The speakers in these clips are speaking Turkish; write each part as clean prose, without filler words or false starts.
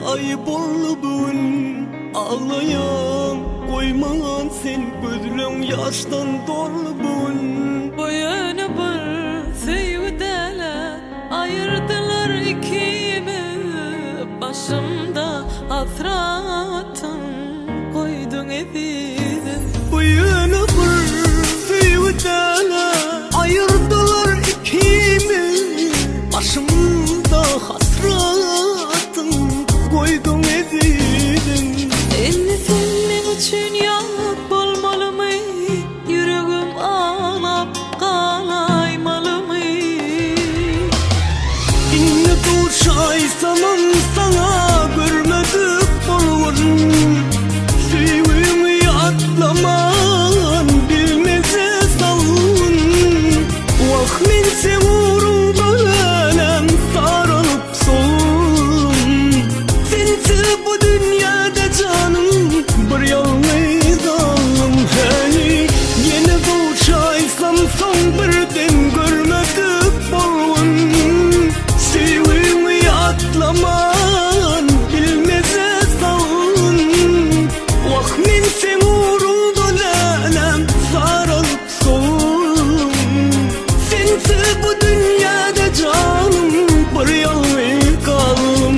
ayıp oldu bugün. Ağlayan koyman sen, gözlerin yaştan dolu bugün. Boyuna bir sevgideler ayırdılar ikimiz. Başımda hasratın koydun edildin. Boyuna bir sevgideler ayırdılar ikimiz. Başımda hasratın koydun edildin. Elini senin için yak olmalı mı? Yüreğim ağlap kalaymalı mı? İnne durşaysamam sana görmedik bolun. Sevimi atlaman bilmeze salın. Vah men sevurum böyle sarılıp solun. Sensiz bu dünyada canım bir yalnızım. Hey, yine durşaysam son birden görmedik bolun. Sevimi atlaman bilmeze salın. Vah men sevurum böyle sarılıp solun. Sensiz bu dünyada canım bir yalnız kaldım.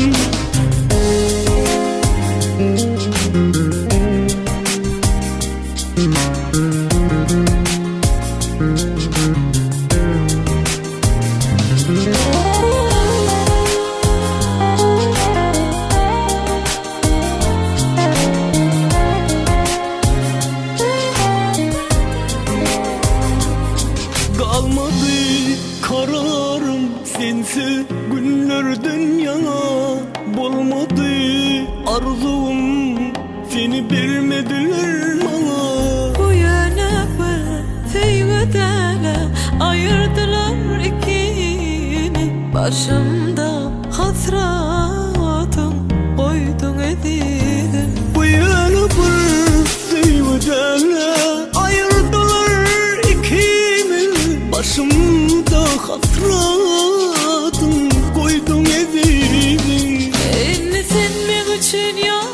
Kalmadı kararım sensiz günler dünyana. Bulmadı arzum seni bilmediler bana. Boyuna bir sevgideler ayırdılar ikimiz. Başımda hasratın koydun edildin. Bu yana bir sevgideler ayırdılar ikimiz. Başımda hasratın koydun edildin. Elini sen benim için yak